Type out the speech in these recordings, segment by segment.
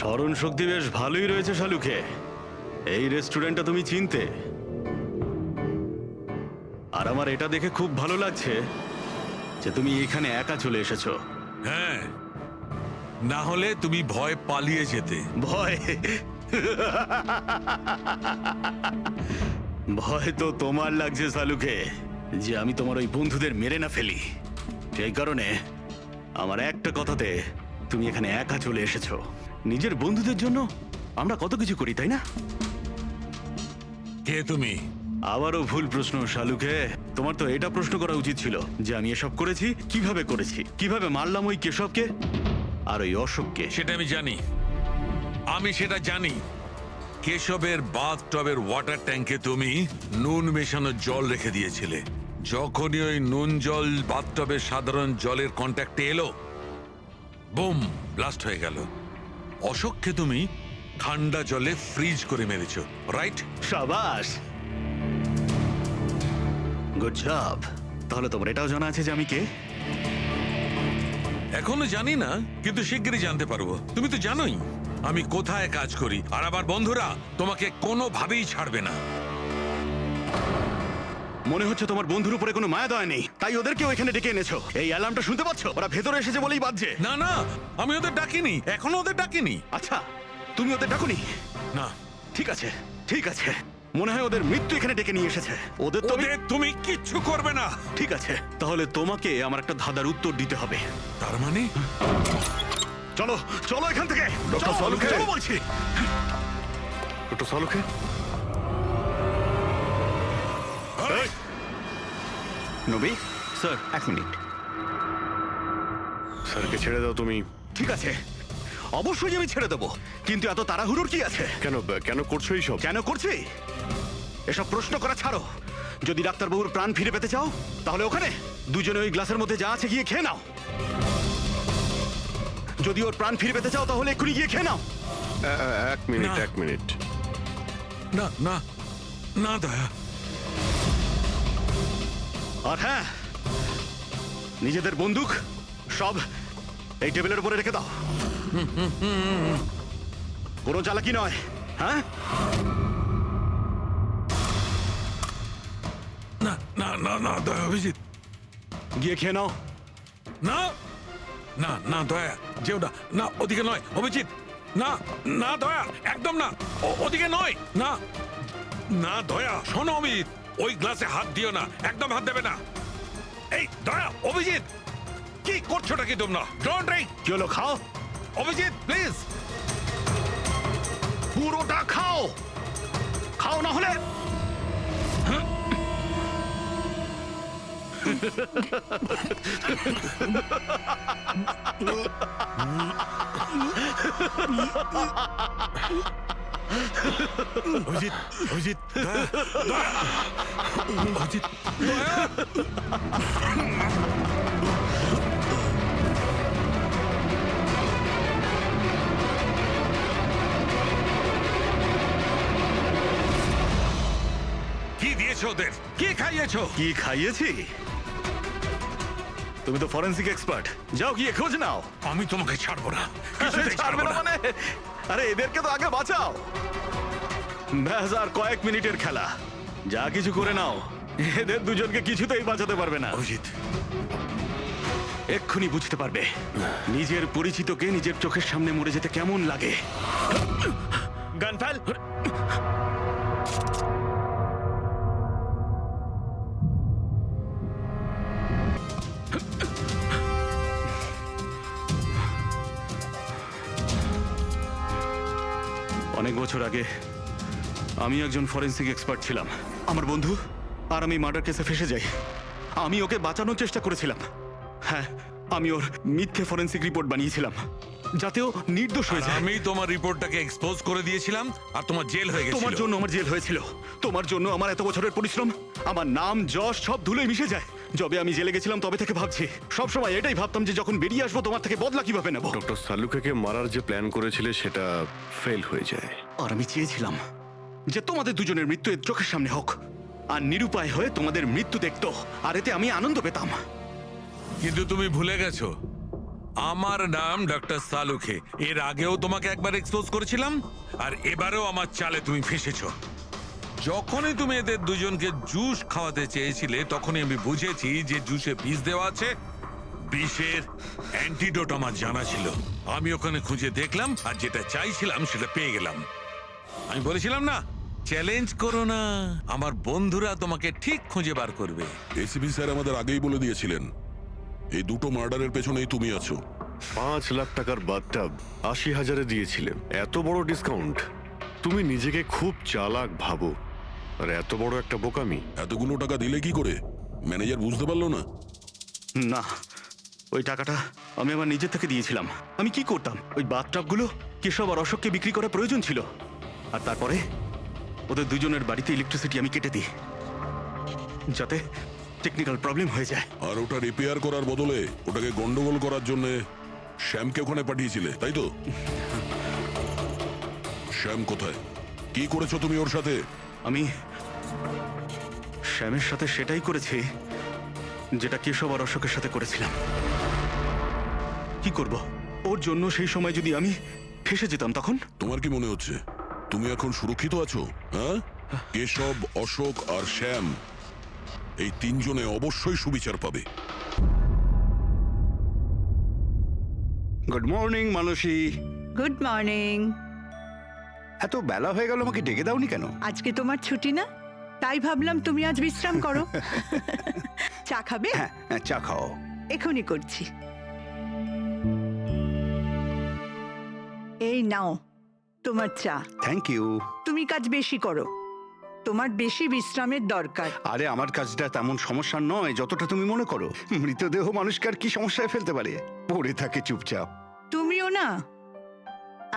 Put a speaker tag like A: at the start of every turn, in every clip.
A: স্মরণ শক্তি বেশ ভালোই রয়েছে শালুকে। এই রেস্টুরেন্টটা তুমি চিনতে, আর আমার এটা দেখে খুব ভালো লাগছে যে তুমি এখানে একা চলে এসেছো।
B: হ্যাঁ, না হলে তুমি ভয় পালিয়ে যেতে।
A: ভয়? ভয় তো তোমার লাগছে শালুকে, যে আমি তোমার ওই বন্ধুদের মেরে না ফেলি। সেই কারণে আমার একটা কথাতে তুমি এখানে একা চলে এসেছো। নিজের বন্ধুদের জন্য আমরা কত কিছু করি, তাই না?
B: কে তুমি?
A: আবারও ভুল প্রশ্ন শালুকে। তোমার তো এটা প্রশ্ন করা উচিত ছিল যে আমি এসব করেছি, কিভাবে করেছি, কিভাবে মারলাম ওই কেশবকে আর ওই অশোককে।
B: সেটা আমি জানি, আমি সেটা জানি। কেশবের বাথটবের ওয়াটার ট্যাঙ্কে তুমি নুন মেশানো জল রেখে দিয়েছিলে। যখনই ওই নুন জল বাথটবের সাধারণ জলের কন্ট্যাক্টে এলো, বুম, ব্লাস্ট হয়ে গেল। অশোককে তুমি ঠান্ডা জলে ফ্রিজ করে মেরেছো, রাইট?
A: সাবাস, গুড জব। তাহলে তোমার এটাও জানা আছে যে আমি কে?
B: এখনো জানি না, কিন্তু শিগগিরই জানতে পারবো। তুমি তো জানোই আমি কোথায় কাজ করি, আর আমার বন্ধুরা তোমাকে কোনোভাবেই ছাড়বে না।
A: মনে হচ্ছে তোমার বন্ধুর উপরে কোনো মায়া দয়া নেই, তাই ওদেরকেও এখানে ডেকে এনেছো। এই অ্যালার্মটা শুনতে পাচ্ছ? ওরা ভেতরে এসেছে বলেই বাজছে।
B: না না, আমি ওদের ডাকিনি, এখনো ওদের ডাকিনি।
A: আচ্ছা, তুমি ওদের ডাকুনি?
B: না,
A: ঠিক আছে, ঠিক আছে। মনে হয় ওদের মৃত্যু এখানে ডেকে নিয়ে এসেছে। ওদের তো
B: ওদের তুমি কিচ্ছু করবে না।
A: ঠিক আছে, তাহলে তোমাকে আমার একটা ধাঁধার উত্তর দিতে হবে।
B: তার মানে
A: চলো চলো এখান থেকে।
C: ডক্টর
A: চলো,
C: সালুকে।
A: চলো বলছি।
C: ডক্টর সালুকে,
B: এই,
A: নবী স্যার, এক মিনিট।
C: স্যারকে ছেড়ে দাও তুমি।
A: ঠিক আছে, অবশ্যই আমি ছেড়ে দেবো, কিন্তু এত তাড়াহুড়োর কি আছে?
C: কেন কেন করছো এইসব?
A: কেন করছি এসব প্রশ্ন করা ছাড়ো। যদি ডাক্তারবাবুর প্রাণ ফিরে পেতে চাও, তাহলে ওখানে দুজনে ওই গ্লাসের মধ্যে যা আছে গিয়ে খেয়ে নাও। যদি ওর প্রাণ ফিরে পেতে চাও, তাহলে এক্ষুনি গিয়ে খেয়ে নাও।
C: এক মিনিট,
B: না।
C: এক মিনিট।
B: না না না দয়া।
A: আর হ্যাঁ, নিজেদের বন্দুক সব এই টেবিলের উপরে রেখে দাও। কোনো চালাকি নয়, হ্যাঁ?
B: না না না না দয়া, অভিজিৎ,
A: গিয়ে খেয়ে নাও।
B: না না না দয়া, যেও না, না ওদিকে নয় অভিজিৎ, না না দয়া, একদম না, ওদিকে নয়, না না দয়া, শোনো অমিত, ওই গ্লাসে হাত দিও না, একদম হাত দেবে না। এই দয়া, অভিজিৎ, কি করছোটা কি তোমরা? Don't drink.
A: কি হলো, খাও,
B: অভিজিৎ প্লিজ।
A: পুরোটা খাও। খাও না হলে
B: অভিজিৎ, অভিজিৎ, দয়া, দয়া, অভিজিৎ, দয়া। কি দিয়েছো ওদের? কি খাইয়েছো?
A: কি খাইয়েছি? তুমি তো ফরেন্সিক এক্সপার্ট, যাও গিয়ে খোঁজ নাও।
B: আমি তোমাকে ছাড়বো না,
A: কিছুতেই
B: কিছুতেই
A: ছাড়বে না মানে? আরে এদেরকে তো আগে বাঁচাও। ব্যাস, আর কয়েক মিনিটের খেলা, যা কিছু করে নাও। এদের দুজনকে কিছুতেই বাঁচাতে পারবে না।
B: অভিজিৎ,
A: এক্ষুনি বুঝতে পারবে নিজের পরিচিতকে নিজের চোখের সামনে মরে যেতে কেমন লাগে। গান ফেল। অনেক বছর আগে আমি একজন ফরেন্সিক এক্সপার্ট ছিলাম। আমার বন্ধু আর আমি মার্ডার কেসে ফেসে যাই। আমি ওকে বাঁচানোর চেষ্টা করেছিলাম। হ্যাঁ, আমি ওর মিথ্যে ফরেন্সিক রিপোর্ট বানিয়েছিলাম যাতে ও নির্দোষ হয়ে যায়।
B: আমি তোমার রিপোর্টটাকে এক্সপোজ করে দিয়েছিলাম আর তোমার জেল হয়ে গেছিল।
A: তোমার জন্য আমার জেল হয়েছিল, তোমার জন্য আমার এত বছরের পরিশ্রম, আমার নাম যশ সব ধুলোয় মিশে যায়। যবে আমি জেলে গেছিলাম তবে থেকে ভাবছি, সবসময় এটাই ভাবতাম যে যখন বেরিয়ে আসবো তোমার থেকে বদলা কিভাবে নেব।
C: ডক্টর সালুকে মারার যে প্ল্যান করেছিলে সেটা ফেল হয়ে যায়।
A: আর আমি চেয়েছিলাম যে তোমাদের দুজনের মৃত্যু এর চোখের সামনে হোক, আর নিরুপায় হয়ে তোমাদের মৃত্যু দেখতো, আর এতে আমি আনন্দ পেতাম।
B: কিন্তু তুমি ভুলে গেছো আমার নাম ডক্টর সালুখে। এর আগেও তোমাকে একবার এক্সপোজ করেছিলাম, আর এবারেও আমার চালে তুমি ফেসেছো। যখনই তুমি এদের দুজনকে জুস খাওয়াতে চেয়েছিলে, তখনই আমি বুঝেছি যে জুসে বিষ দেওয়া আছে। বিষের অ্যান্টিডোট আমার জানা ছিল। আমি ওখানে খুঁজে দেখলাম, আর যেটা চাইছিলাম সেটা পেয়ে গেলাম। আমি বলেছিলাম না, চ্যালেঞ্জ করো না, আমার বন্ধুরা তোমাকে ঠিক খুঁজে বার করবে।
D: এসিপি স্যার আমাদের আগেই বলে দিয়েছিলেন এই দুটো মার্ডারের পেছনেই তুমি আছো।
C: 5 লাখ টাকার বাথটাব 80,000-এ দিয়েছিলে। এত বড় ডিসকাউন্ট! তুমি নিজেকে খুব চালাক ভাবো, আর এত বড় একটা বোকামি।
D: এতগুলো টাকা দিলে কি করে? ম্যানেজার বুঝতে পারলো না?
A: না, ওই টাকাটা আমি আমার নিজের থেকে দিয়েছিলাম। আমি কি করতাম, ওই বাথটাবগুলো কেশব আর অশোককে বিক্রি করার প্রয়োজন ছিল, আর তারপরে ওদের দুজনের বাড়িতে ইলেকট্রিসিটি আমি কেটে দিই, যাতে টেকনিক্যাল প্রবলেম হয়ে যায়।
D: আর ওটা রিপেয়ার করার বদলে ওটাকে গন্ডগোল করার জন্য শ্যামকে ওখানে পাঠিয়েছিলে, তাই তো? শ্যাম কোথায়? কি করেছো তুমি ওর সাথে?
A: আমি শ্যামের সাথে সেটাই করেছি যেটা কেশব আর অশোকের সাথে করেছিলাম। কি করব, ওর জন্য সেই সময় যদি আমি ফেসে যেতাম তখন?
D: তোমার কি মনে হচ্ছে তুমি এখন সুরক্ষিত আছো? হ্যাঁ, কেশব, অশোক আর শ্যাম, এই তিনজনে অবশ্যই সুবিচার পাবে।
E: Good morning Mansi.
F: Good morning.
E: এত বেলা হয়ে গেল, আমাকে ডেকে দাওনি কেন?
F: আজকে তোমার ছুটি না, তাই ভাবলাম তুমি আজ বিশ্রাম করো। চা খাবে?
E: হ্যাঁ হ্যাঁ, চা খাও।
F: এখনই করছি। এই নাও তোমার চা।
E: Thank you.
F: তুমি কাজ বেশি করো, তোমার বেশি বিশ্রামের দরকার।
E: আরে আমার কাজটা তেমন সমস্যা নয় যতটা তুমি মনে করো। মৃতদেহ মানুষকে আর কি সমস্যায় ফেলতে পারে? পড়ে থাকে চুপচাপ।
F: তুমিও না।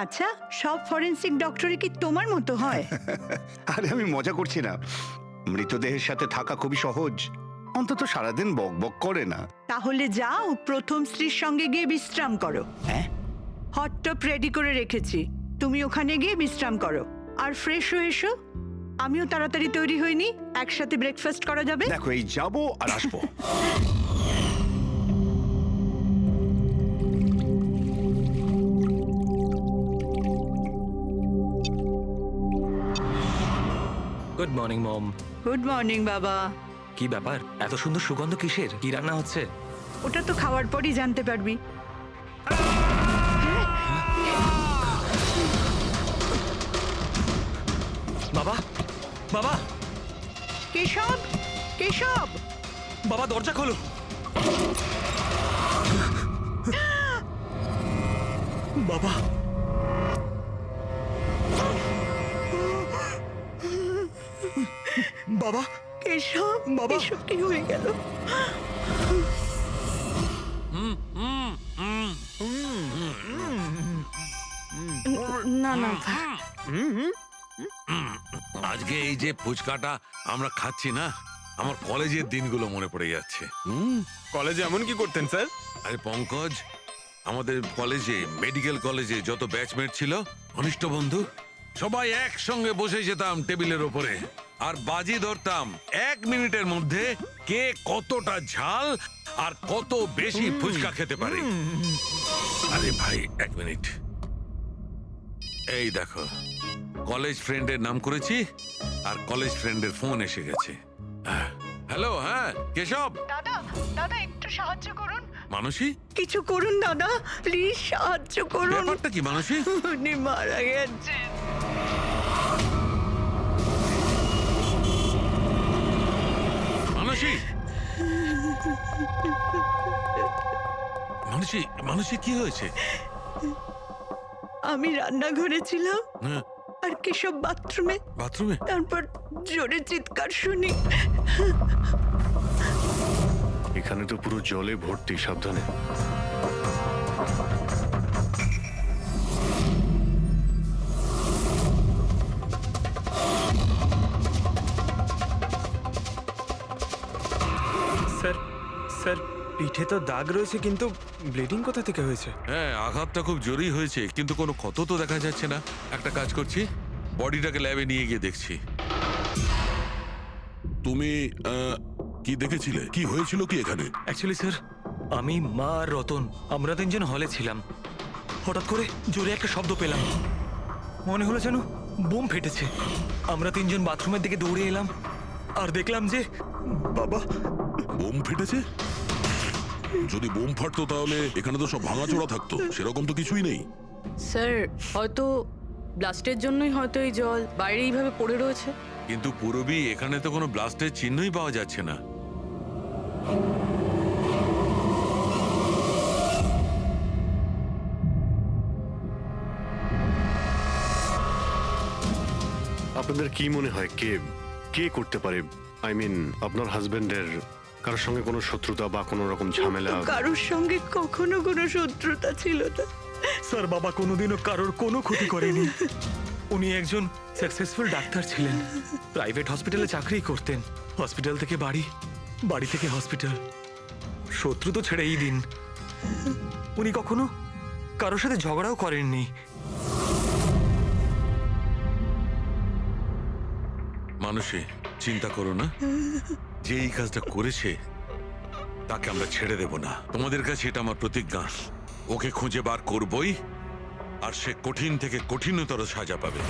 F: আচ্ছা, সব ফরেনসিক ডক্টরই কি তোমার মতো হয়?
E: আরে আমি মজা করছি না। মৃতদেহের সাথে থাকা খুবই সহজ, অন্তত সারাদিন বক বক করে না।
F: তাহলে যাও প্রথম স্ত্রীর সঙ্গে গিয়ে বিশ্রাম করো।
E: হ্যাঁ,
F: হট টপ রেডি করে রেখেছি, তুমি ওখানে গিয়ে বিশ্রাম করো আর ফ্রেশ হয়ে এসো। আমিও তাড়াতাড়ি তৈরি হইনি, একসাথে ব্রেকফাস্ট করা যাবে।
E: দেখো এই যাবো আর আসবো।
G: Good morning mom.
F: Good morning বাবা।
G: কি ব্যাপার, এত সুন্দর সুগন্ধ কিসের? কি রান্না হচ্ছে?
F: ওটা তো খাওয়ার পরই জানতে পারবি।
G: বাবা, বাবা,
F: কেশব, কেশব!
G: বাবা দরজা খোলো। বাবা, বাবা,
F: কেশব,
G: বাবা!
F: এসব কি হয়ে গেল? না না,
B: আজকে এই যে ফুচকাটা আমরা খাচ্ছি না, আমার কলেজের দিনগুলো মনে পড়ে যাচ্ছে।
H: কলেজে এমন কি করতেন স্যার?
B: আরে পঙ্কজ, আমাদের কলেজে, মেডিকেল কলেজে যত ব্যাচমেট ছিল, ঘনিষ্ঠ বন্ধু, সবাই একসঙ্গে বসে যেতাম টেবিলের ওপরে, আর বাজি ধরতাম 1 মিনিটের মধ্যে কে কতটা ঝাল আর কত বেশি ফুচকা খেতে পারে। আরে ভাই 1 মিনিট, এই দেখো, কলেজ ফ্রেন্ডের নাম করেছি আর কলেজ ফ্রেন্ডের ফোন এসে গেছে। হ্যালো, হ্যাঁ কেশব।
F: দাদা, দাদা একটু সাহায্য করুন।
B: মানসী,
F: কিছু করুন দাদা, প্লিজ সাহায্য করুন।
B: ব্যাপারটা কি মানসী?
F: উনি মারা গেছেন।
B: মানসী, মানসী, মানসী কি হয়েছে?
F: আমি রান্নাঘরে ছিলাম
B: হ্যাঁ,
F: আর কেশব বাথরুমে,
B: বাথরুমে?
F: তারপর জোরে চিৎকার শুনি।
C: এখানে তো পুরো জলে ভর্তি, সাবধানে।
H: স্যার, স্যার পিঠে তো দাগ রয়েছে, কিন্তু ব্লিডিং কোথা থেকে হয়েছে?
B: হ্যাঁ, আঘাতটা খুব জোরেই হয়েছে, কিন্তু কোনো ক্ষত তো দেখা যাচ্ছে না। একটা কাজ করছি, বডিটাকে ল্যাবে নিয়ে গিয়ে দেখছি।
D: তুমি কি দেখেছিলে? কি হয়েছিল কি এখানে?
G: অ্যাকচুয়ালি স্যার, আমি, মা আর রতন আমরা তিনজন হলে ছিলাম। হঠাৎ করে জোরে একটা শব্দ পেলাম, মনে হলো যেন বোম ফেটেছে। আমরা তিনজন বাথরুমের দিকে দৌড়ে এলাম আর দেখলাম যে বাবা।
D: বোম ফেটেছে? যদি বোম ফাটতো তাহলে এখানে তো সব ভাঙাচোরা থাকতো, সেরকম তো কিছুই নেই।
I: স্যার হয়তো ব্লাস্টের জন্যই হয়তো এই জল বাইরে এইভাবে পড়ে রয়েছে।
B: কিন্তু পূরবী, এখানে তো কোনো ব্লাস্টের চিহ্নই পাওয়া যাচ্ছে না।
C: আপনাদের কি মনে হয় কে কে করতে পারে? আই মিন আপনার হাজবেন্ডের কারোর সঙ্গে কোনো শত্রুতা বা কোনো রকম ঝামেলা?
F: তো কারোর সঙ্গে কখনো কোনো শত্রুতা ছিল না।
G: স্যার, বাবা কোনোদিনও কারোর কোনো ক্ষতি করেনি। উনি একজন সাকসেসফুল ডাক্তার ছিলেন, প্রাইভেট হসপিটালে চাকরি করতেন। হসপিটাল থেকে বাড়ি, বাড়ি থেকে হসপিটাল। শত্রু তো ছেড়েই দিন, উনি কখনো কারোর সাথে ঝগড়াও করেননি।
B: মানুষে চিন্তা করো না, যে এই কাজটা করেছে তাকে আমরা ছেড়ে দেব না। তোমাদের কাছে এটা আমার প্রতিজ্ঞা। ওকে খুঁজে বার করবই, আর সে কঠিন থেকে কঠিনতর সাজা পাবে।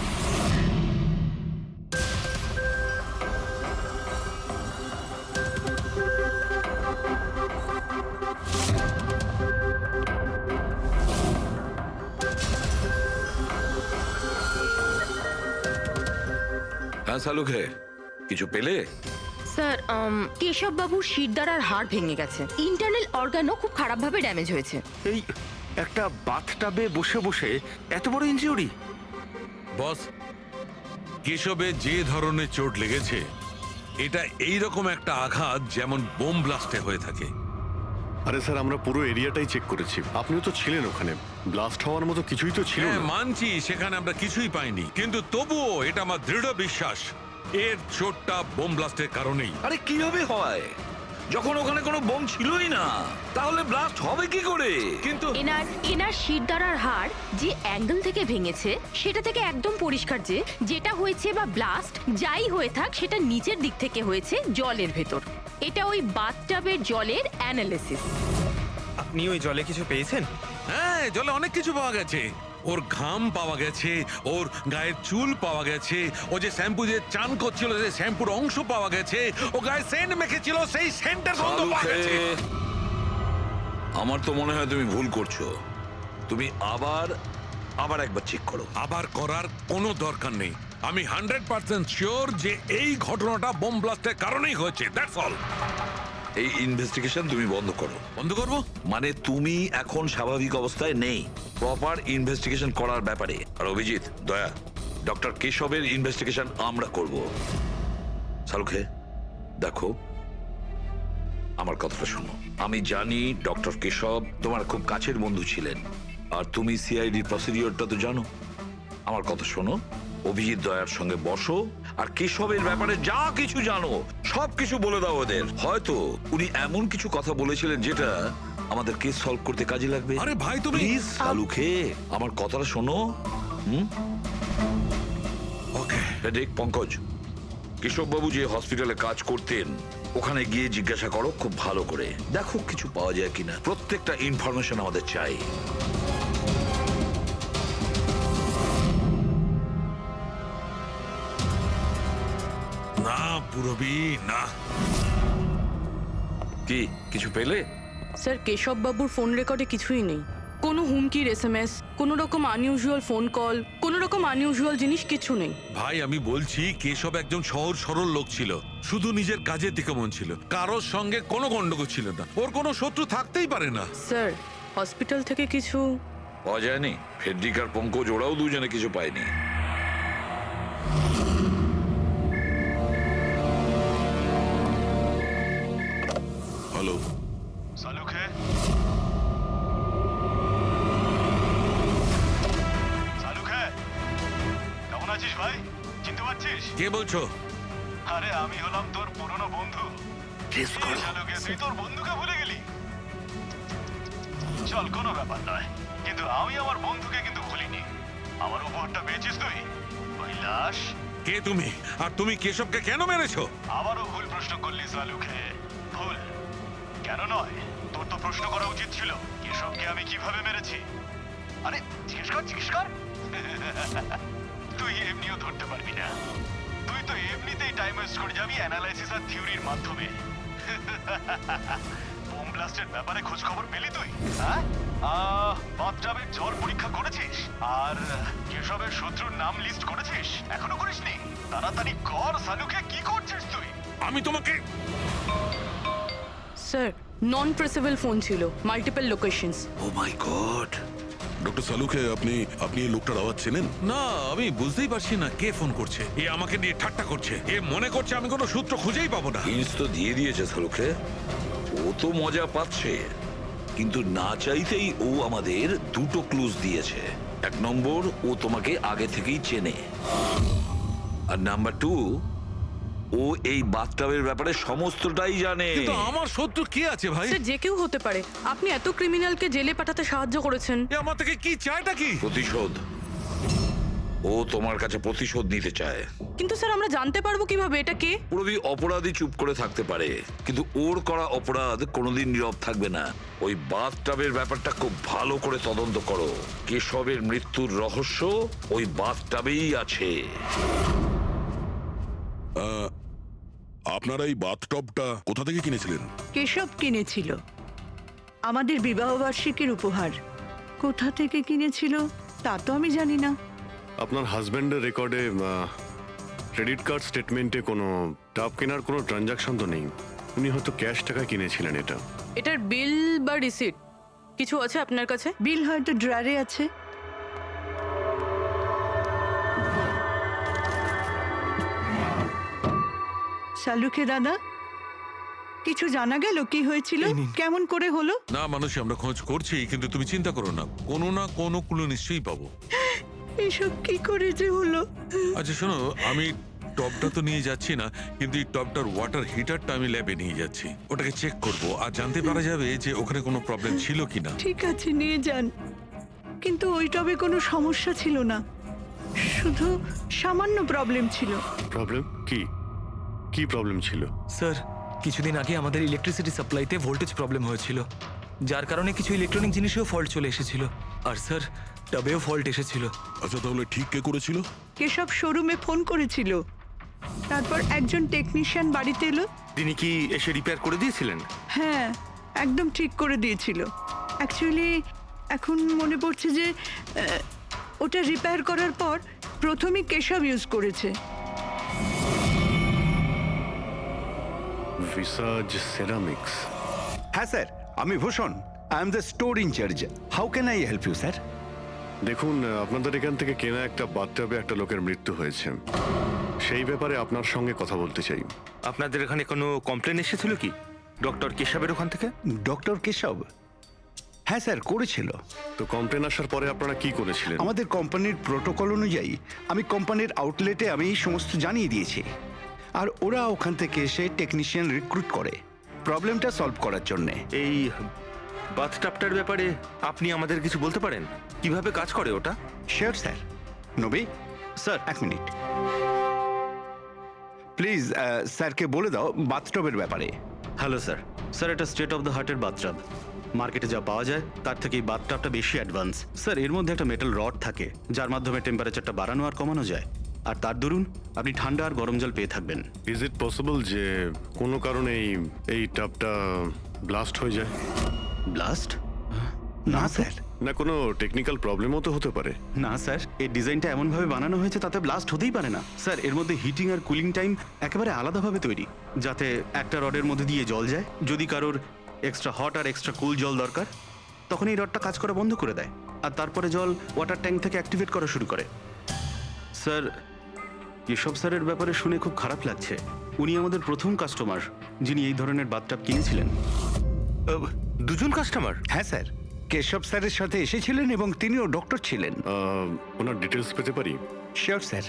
J: হ্যাঁ শালুকে, কিছু পেলে?
I: স্যার কেশব বাবুর শিরদাঁড়ার হাড় ভেঙে গেছে, ইন্টারনাল অর্গানও খুব খারাপভাবে ড্যামেজ হয়েছে।
E: এই একটা বাথটাবে বসে বসে এত বড় ইনজিউরি?
B: বস, কেশবে যে ধরনের চোট লেগেছে এটা এই রকম একটা আঘাত যেমন বোম ব্লাস্টে হয়ে থাকে।
C: আরে স্যার, আমরা পুরো এরিয়াটাই চেক করেছি, আপনিও তো ছিলেন ওখানে। ব্লাস্ট হওয়ার মতো কিছুই তো ছিল
B: হ্যাঁ
C: না।
B: মানছি, সেখানে আমরা কিছুই পাইনি, কিন্তু তবুও এটা আমার দৃঢ় বিশ্বাস এর চোটটা বোম ব্লাস্টের কারণেই।
J: আরে কিভাবে হয় যখন ওখানে কোনো বোম ছিলই না? তাহলে ব্লাস্ট হবে কি করে?
B: কিন্তু
I: এনার শিরদাঁড়ার হাড় যে অ্যাঙ্গেল থেকে ভেঙেছে সেটা থেকে একদম পরিষ্কার যে যেটা হয়েছে বা ব্লাস্ট যাই হয়ে থাক সেটা নিচের দিক থেকে হয়েছে, জলের ভেতর। এটা ওই বাথটাবের জলের অ্যানালিসিস।
H: আপনি ওই জলে কিছু পেয়েছেন?
B: হ্যাঁ, জলে অনেক কিছু পাওয়া গেছে। ওর ঘাম পাওয়া গেছে, ওর গায়ের চুল পাওয়া গেছে, ও যে শ্যাম্পু দিয়ে চান করছিল সেই শ্যাম্পুর অংশ পাওয়া গেছে, ও গায়ে সেন্ট মেখেছিল সেই সেন্টের গন্ধ পাওয়া গেছে।
J: আমার তো মনে হয় তুমি ভুল করছো। তুমি আবার একবার চেক করো।
B: আবার করার কোনো দরকার নেই। আমি 100% শিওর যে এই ঘটনাটা বোম ব্লাস্টের কারণেই হয়েছে। That's all.
J: এই ইনভেস্টিগেশন তুমি বন্ধ করো।
B: বন্ধ করবো?
J: মানে তুমি এখন স্বাভাবিক অবস্থায় নেই, প্রপার ইনভেস্টিগেশন করার ব্যাপারে। আর অভিজিৎ, দয়া, ডক্টর কেশবের ইনভেস্টিগেশন আমরা করব। শালুকে দেখো, আমার কথাটা শোনো। আমি জানি ডক্টর কেশব তোমার খুব কাছের বন্ধু ছিলেন, আর তুমি সিআইডি প্রসিডিওরটা তো জানো। আমার কথা শোনো, অভিজিৎ দয়ার সঙ্গে বসো আর কেশবের ব্যাপারে যা কিছু জানো সব কিছু বলে দাও ওদের। হয়তো উনি এমন কিছু কথা বলেছিলেন যেটা আমাদের কেস সলভ করতে কাজে লাগবে।
B: আরে ভাই, তুমি
J: প্লিজ শালুকে আমার কথাটা শোনো।
B: ওকে।
J: দেখ পঙ্কজ, কেশববাবু যে হসপিটালে কাজ করতেন ওখানে গিয়ে জিজ্ঞাসা করো খুব ভালো করে, দেখো কিছু পাওয়া যায় কিনা। প্রত্যেকটা ইনফরমেশন আমাদের চাই।
B: না পূরবী, না।
J: কি কিছু পেলে?
I: স্যার কেশব বাবুর ফোন রেকর্ডে কিছুই নেই। কোনো হুমকির এসএমএস, কোনো রকম আনইউজুয়াল ফোন কল, কোনো রকম আনইউজুয়াল জিনিস কিছু নেই।
B: ভাই আমি বলছি, কেশব একজন সহজ সরল লোক ছিল, শুধু নিজের কাজের দিকে মন ছিল, কারোর সঙ্গে কোনো গন্ডগোল ছিল না, ওর কোনো শত্রু থাকতেই পারে না।
I: স্যার হসপিটাল থেকে কিছু
J: পাওয়া যায়নি? ফেডরিক আর পঙ্কজ ওরাও দুজনে কিছু পায়নি।
D: হ্যালো,
A: সালুখে, সালুখে, কেমন আছিস ভাই? চিনতে পারছিস?
B: কে বলছো?
A: আরে আমি হলাম তোর পুরনো বন্ধু। সালুখে, তুই তোর বন্ধুকে ভুলে গেলি? চল, কোনো ব্যাপার নয়, কিন্তু আমি আমার বন্ধুকে কিন্তু ভুলিনি। আমার উপহারটা পেয়েছিস তুই? ওই লাশ।
B: কে তুমি? আর তুমি কেশবকে কেন মেরেছো?
A: আবারও ভুল প্রশ্ন করলি সালুখে, ভুল। কেন নয়? তোর তো প্রশ্ন করা উচিত ছিল কেশবকে আমি কিভাবে মেরেছি। আরে জিজ্ঞেস কর তুই এমনিও ধরতে পারবি না। তুই তো এমনিতেই টাইম ওয়েস্ট করে যাবি অ্যানালাইসিস আর থিওরির মাধ্যমে। বোম ব্লাস্টের ব্যাপারে খোঁজ খবর পেলি তুই? হ্যাঁ, বাথটাবের ঝড় পরীক্ষা করেছিস? আর কেশবের শত্রুর নাম লিস্ট করেছিস? এখনো করিসনি? তাড়াতাড়ি কর সালুকে, কি করছিস তুই?
B: আমি তোমাকে
I: স্যার নন প্রেসেবল ফোন ছিল, মাল্টিপল লোকেশনস।
J: ও মাই গড।
D: ডক্টর সালুকে আপনি এই লোকটার আওয়াজ চেনেন?
B: না, আমি বুঝতেই পারছি না কে ফোন করছে। এ আমাকে নিয়ে ঠাট্টা করছে। এ মনে করছে আমি কোনো সূত্র খুঁজেই পাবো না।
J: হিন্টস তো দিয়ে দিয়েছে সালুকে, ও তো মজা পাচ্ছে, কিন্তু না চাইতেই ও আমাদের দুটো ক্লুজ দিয়েছে। এক নম্বর, ও তোমাকে আগে থেকেই চেনে, আর নাম্বার 2, ও এই বাথটাবের ব্যাপারে সমস্তটাই জানে।
B: কিন্তু আমার শত্রু কে আছে ভাই?
I: স্যার যে কেউ হতে পারে। আপনি এত ক্রিমিনালকে জেলে পাঠাতে সাহায্য করেছেন।
B: এ আমার থেকে কি চায়টা কি?
J: প্রতিশোধ। ও তোমার কাছে প্রতিশোধ নিতে চায়।
I: কিন্তু স্যার আমরা জানতে পারবো কিভাবে এটা কে?
J: পুরোপুরি অপরাধী চুপ করে থাকতে পারে, কিন্তু ওর করা অপরাধ কোনোদিন নীরব থাকবে না। ওই বাথটাবের ব্যাপারটা খুব ভালো করে তদন্ত করো। কেশবের মৃত্যুর রহস্য ওই বাথটাবেই আছে।
D: আপনারা এই বাথটবটা কোথা থেকে কিনেছিলেন?
F: কেশব কিনেছিল আমাদের বিবাহবার্ষিকীর উপহার। কোথা থেকে কিনেছিল তা তো আমি জানি না।
C: আপনার হাজব্যান্ডের রেকর্ডে ক্রেডিট কার্ড স্টেটমেন্টে কোনো টাব কেনার কোনো ট্রানজাকশন তো নেই। উনি হয়তো ক্যাশ টাকা কিনেছিলেন এটা।
I: এটার বিল বা রিসিট কিছু আছে আপনার কাছে?
F: বিল হয়তো ড্রয়ারে আছে। সালুকে দাদা, কিছু জানা গেল কি হয়েছিল, কেমন করে হলো?
B: না মানুষ, আমরা খোঁজ করছি, কিন্তু তুমি চিন্তা করো না, কোনো না কোনো ক্লু নিশ্চয়ই পাবো।
F: এসব কি করে যে হলো?
B: আচ্ছা শোনো, আমি টপটা তো নিয়ে যাচ্ছি না, কিন্তু এই টপটার ওয়াটার হিটারটা আমি ল্যাবে নিয়ে যাচ্ছি। ওটাকে চেক করব আর জানতে পারা যাবে যে ওখানে কোনো প্রবলেম ছিল কিনা।
F: ঠিক আছে, নিয়ে যান। কিন্তু ওই টবে কোনো সমস্যা ছিল না, শুধু সামান্য প্রবলেম ছিল।
C: প্রবলেম কি? কি প্রবলেম ছিল?
G: স্যার কিছুদিন আগে আমাদের ইলেকট্রিসিটি সাপ্লাইতে ভোল্টেজ প্রবলেম হয়েছিল, যার কারণে কিছু ইলেকট্রনিক জিনিসেও ফল্ট চলে এসেছিল। আর স্যার টবেও ফল্ট এসেছিল।
D: আচ্ছা তাহলে ঠিক কে করেছিল?
F: কেশব শোরুমে ফোন করেছিল, তারপর একজন টেকনিশিয়ান বাড়িতে এলো।
H: তিনি কি এসে রিপেয়ার করে দিয়েছিলেন?
F: হ্যাঁ, একদম ঠিক করে দিয়েছিল। অ্যাকচুয়ালি এখন মনে পড়ছে যে ওটা রিপেয়ার করার পর প্রথমেই কেশব ইউজ করেছে।
C: ভিসাজ সেরামিক্স।
E: হ্যাঁ স্যার, আমি Bhushan. I am the store incharge. How can I help you sir?
C: দেখুন, আপনাদের এখান থেকে কেনা একটা বাথটাবে একটা লোকের মৃত্যু হয়েছে। সেই ব্যাপারে আপনার সঙ্গে কথা বলতে চাই।
H: আপনাদের এখানে কোনো কমপ্লেন এসেছিল কি ডক্টর কেশবের ওখান থেকে?
E: ডক্টর কেশব? হ্যাঁ স্যার, করেছিল।
C: তো কমপ্লেন আসার পরে আপনারা কি করেছিলেন?
E: আমাদের কোম্পানির প্রোটোকল অনুযায়ী আমি কোম্পানির আউটলেটে আমি এই সমস্ত জানিয়ে দিয়েছি, আর ওরা ওখান থেকে এসে টেকনিশিয়ান রিক্রুট করে প্রবলেমটা সলভ করার জন্যে।
H: এই বাথটাবটার ব্যাপারে আপনি আমাদের কিছু বলতে পারেন? কিভাবে কাজ করে ওটা?
E: Sure sir. নবী
H: স্যার,
E: এক মিনিট প্লিজ। স্যারকে বলে দাও বাথটবের ব্যাপারে।
A: Hello sir. স্যার এটা স্টেট অফ দ্য হার্টের বাথটাব। মার্কেটে যা পাওয়া যায় তার থেকে এই বাথটাবটা বেশি অ্যাডভান্স। স্যার এর মধ্যে একটা মেটাল রড থাকে যার মাধ্যমে টেম্পারেচারটা বাড়ানো আর কমানো যায়, আর তার দরুন আপনি ঠান্ডা আর গরম জল পেয়ে থাকবেন।
C: ইজ ইট পসিবল যে কোনো কারণে এই টাবটা ব্লাস্ট হয়ে যায়?
A: ব্লাস্ট?
E: না স্যার।
C: না কোনো টেকনিক্যাল প্রবলেমও তো হতে পারে।
A: না স্যার, এই ডিজাইনটা এমনভাবে বানানো হয়েছে তাতে ব্লাস্ট হতেই পারে না। স্যার এর মধ্যে হিটিং আর কুলিং টাইম একেবারে আলাদাভাবে তৈরি, যাতে একটা রডের মধ্যে দিয়ে জল যায়। যদি কারোর এক্সট্রা হট আর এক্সট্রা কুল জল দরকার, তখন এই রডটা কাজ করা বন্ধ করে দেয়, আর তারপরে জল ওয়াটার ট্যাঙ্ক থেকে অ্যাক্টিভেট করা শুরু করে। স্যার কেশব স্যারের ব্যাপারে শুনে খুব খারাপ লাগছে। উনি আমাদের প্রথম কাস্টমার যিনি এই ধরনের বাথটাব কিনেছিলেন।
H: দুজন কাস্টমার?
E: হ্যাঁ স্যার, কেশব স্যারের সাথে এসেছিলেন এবং তিনিও ডক্টর ছিলেন।
C: ওনার ডিটেলস পেতে পারি?
E: Sure sir.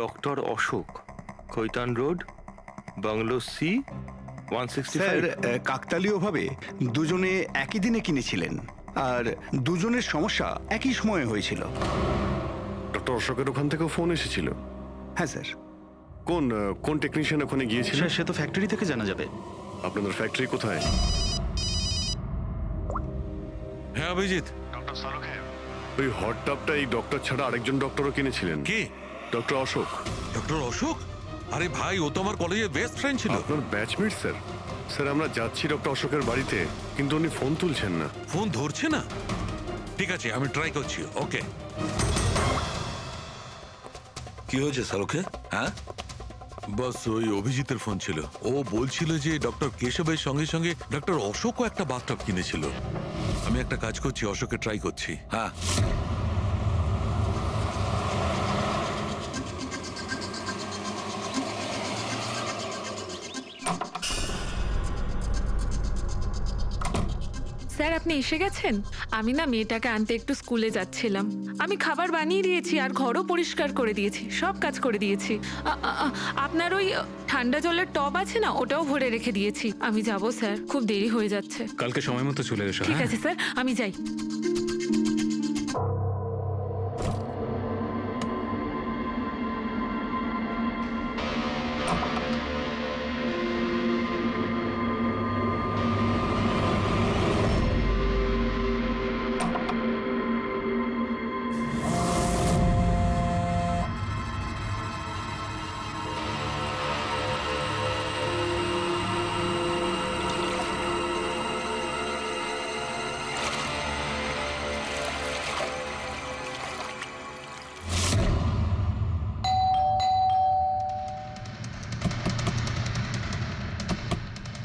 H: Doctor Ashok, Khaitan road, bungalow C, 165।
E: Sir কাকতালীয়ভাবে দুজনে একই দিনে কিনেছিলেন। আর দুজনের সমস্যা একই সময়ে হয়েছিল।
C: ডক্টর অশোকের ওখান থেকেও ফোন এসেছিল?
E: হ্যাঁ স্যার।
C: কোন টেকনিশিয়ান ওখানে গিয়েছিল?
A: সে তো ফ্যাক্টরি থেকে জানা যাবে।
C: আপনাদের ফ্যাক্টরি কোথায়?
B: হ্যাঁ অভিজিৎ।
C: ওই হট টাবটা এই ডক্টর ছাড়া আরেকজন ডক্টরও কিনেছিলেন।
B: কে?
C: ডক্টর অশোক।
B: ডক্টর অশোক? আরে ভাই, ও তো আমার কলেজের বেস্ট ফ্রেন্ড ছিল।
C: আপনার ব্যাচমেট স্যার। স্যার আমরা যাচ্ছি ডক্টর অশোকের বাড়িতে, কিন্তু উনি ফোন তুলছেন না।
B: ফোন ধরছে না? ঠিক আছে, আমি ট্রাই করছি। ওকে।
J: কি হয়েছে শাহরুখে? হ্যাঁ,
B: বাস ওই অভিজিতের ফোন ছিল। ও বলছিল যে ডক্টর কেশবের সঙ্গে সঙ্গে ডক্টর অশোকও একটা বাথটব কিনেছিল। আমি একটা কাজ করছি, অশোকে ট্রাই করছি।
J: হ্যাঁ।
K: স্যার আপনি এসে গেছেন? আমি না মেয়েটাকে আনতে একটু স্কুলে যাচ্ছিলাম। আমি খাবার বানিয়ে দিয়েছি আর ঘরও পরিষ্কার করে দিয়েছি, সব কাজ করে দিয়েছি। আপনার ওই ঠান্ডা জলের টব আছে না, ওটাও ভরে রেখে দিয়েছি। আমি যাব স্যার, খুব দেরি হয়ে যাচ্ছে।
G: কালকে সময় মতো চলে এসো।
K: ঠিক আছে স্যার, আমি যাই।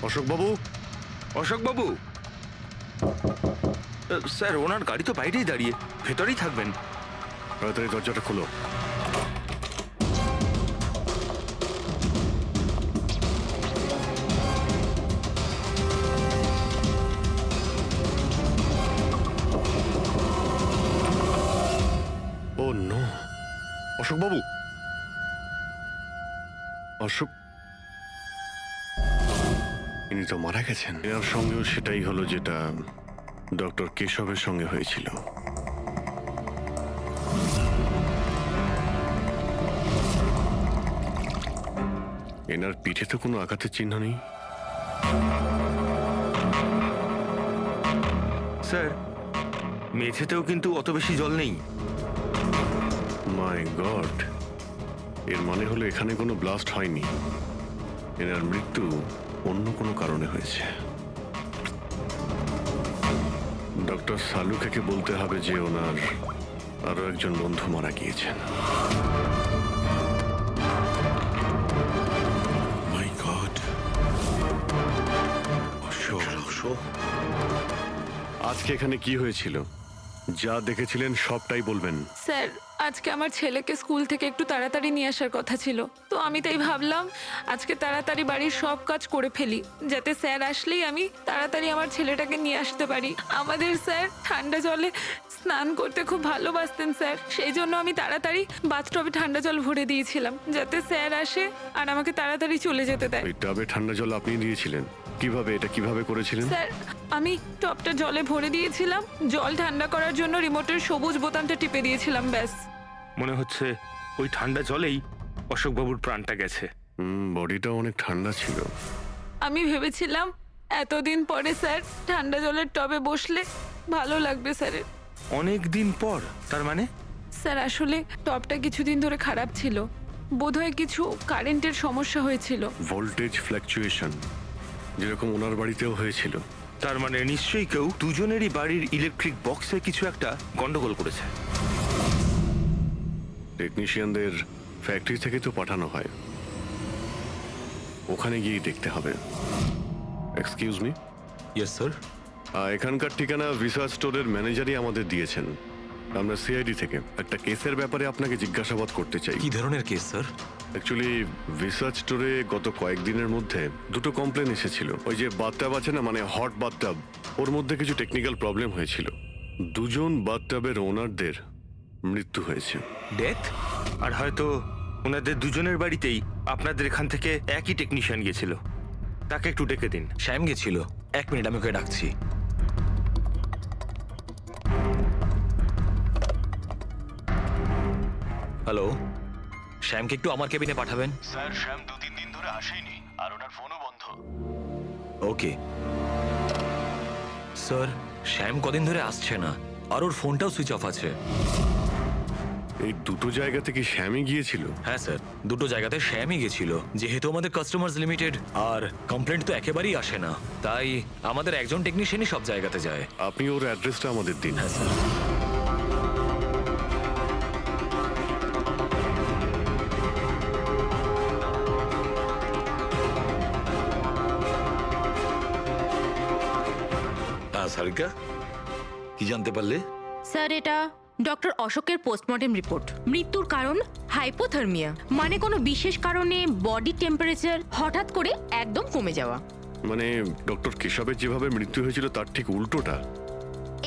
C: অশোক বাবু।
H: অশোকবাবু, স্যার ওনার গাড়ি তো বাইরেই দাঁড়িয়ে, ভেতরেই থাকবেন।
C: তাড়াতাড়ি দরজাটা খোলো। ও নো, অশোক বাবু। অশোক, ইনি তো মারা গেছেন। এর সঙ্গেও সেটাই হলো যেটা ডক্টর কেশবের সঙ্গে হয়েছিল। এনার পিঠে তো কোনো আঘাতের চিহ্ন নেই।
H: স্যার মেঝেতেও কিন্তু অত বেশি জল নেই।
C: মাই গড, এর মানে হলো এখানে কোনো ব্লাস্ট হয়নি। এনার মৃত্যু অন্য কোনো কারণে হয়েছে। ডক্টর সালুকে বলতে হবে যে ওনার আরো একজন বন্ধু মারা গিয়েছেন।
B: মাই গড। অশোক।
J: অশোক,
C: আজকে এখানে কি হয়েছিল? যা দেখেছিলেন সবটাই বলবেন।
K: স্যার আজকে আমার ছেলেকে স্কুল থেকে একটু তাড়াতাড়ি নিয়ে আসার কথা ছিল, তো আমি তাই ভাবলাম আজকে তাড়াতাড়ি বাড়ির সব কাজ করে ফেলি, যাতে স্যার আসলেই আমি তাড়াতাড়ি আমার ছেলেটাকে নিয়ে আসতে পারি। আমাদের স্যার ঠান্ডা জলে স্নান করতে খুব ভালোবাসতেন স্যার, সেই জন্য আমি তাড়াতাড়ি বাথটবে ঠান্ডা জল ভরে দিয়েছিলাম, যাতে স্যার আসে আর আমাকে তাড়াতাড়ি চলে যেতে দেয়।
C: ওই টাবে ঠান্ডা জল আপনি দিয়েছিলেন? কিভাবে, এটা কিভাবে করেছিলেন?
K: স্যার আমি টবটা জলে ভরে দিয়েছিলাম, জল ঠান্ডা করার জন্য রিমোটের সবুজ বোতামটা টিপে দিয়েছিলাম, ব্যাস।
H: মনে হচ্ছে ওই ঠান্ডা জলেই অশোকবাবুর প্রাণটা গেছে।
C: বডিটা অনেক ঠান্ডা ছিল।
K: আমি ভেবেছিলাম এতদিন পরে স্যার ঠান্ডা জলের টবে বসলে ভালো লাগবে স্যারের।
H: অনেক দিন পর? তার মানে?
K: স্যার আসলে টবটা কিছুদিন ধরে খারাপ ছিল, বোধহয় কিছু কারেন্টের সমস্যা হয়েছিল।
C: ভোল্টেজ ফ্ল্যাকচুয়েশন, যেরকম ওনার বাড়িতেও হয়েছিল।
H: তার মানে নিশ্চয়ই কেউ দুজনেরই বাড়ির ইলেকট্রিক বক্সে কিছু একটা গন্ডগোল করেছে।
C: টেকনিশিয়ানদের ফ্যাক্টরি থেকে তো পাঠানো হয়, ওখানে গিয়ে দেখতে হবে। Excuse me.
G: Yes sir.
C: এখানকার ঠিকানা ভিসা স্টোরের ম্যানেজারই আমাদের দিয়েছেন। আমরা সিআইডি থেকে একটা কেসের ব্যাপারে আপনাকে জিজ্ঞাসাবাদ করতে চাই।
G: কি ধরনের কেস স্যার?
C: অ্যাকচুয়ালি ভিসা স্টোরে গত কয়েকদিনের মধ্যে দুটো কমপ্লেন এসেছিল। ওই যে বাথটাব আছে না, মানে হট বাথটাব, ওর মধ্যে কিছু টেকনিক্যাল প্রবলেম হয়েছিল। দুজন বাথটাবের ওনারদের মৃত্যু হয়েছে।
G: ডেথ?
H: আর হয়তো ওনাদের দুজনের বাড়িতেই আপনাদের এখান থেকে একই টেকনিশিয়ান গিয়েছিল। তাকে একটু ডেকে দিন।
G: শ্যাম গেছিল। 1 মিনিট, আমি ওকে ডাকছি। হ্যালো, শ্যামকে একটু আমার কেবিনে পাঠাবেন।
A: স্যার শ্যাম 2-3 দিন ধরে আসেনি আর ওনার ফোনও বন্ধ।
G: ওকে স্যার, শ্যাম কদিন ধরে আসছে না আর ওর ফোনটাও সুইচ অফ আছে।
C: এই দুটো জায়গা থেকে শ্যামই গিয়েছিল?
G: হ্যাঁ স্যার, দুটো জায়গাতে শ্যামই গেছিল। যেহেতু আমাদের কাস্টমার্স লিমিটেড আর কমপ্লেন্ট তো একেবারেই আসে না, তাই আমাদের একজন টেকনিশিয়ানই সব জায়গাতে যায়।
C: আপনি ওর অ্যাড্রেসটা আমাদের দিন।
G: হ্যাঁ স্যার।
J: হ্যাঁ সারিকা, কি জানতে পারলে?
I: স্যার, এটা ডক্টর অশোকের পোস্টমর্টেম রিপোর্ট। মৃত্যুর কারণ হাইপোথার্মিয়া, মানে কোনো বিশেষ কারণে বডি টেম্পারেচার হঠাৎ করে একদম কমে যাওয়া।
C: মানে ডক্টর কেশবের যেভাবে মৃত্যু হয়েছিল তার ঠিক উল্টোটা?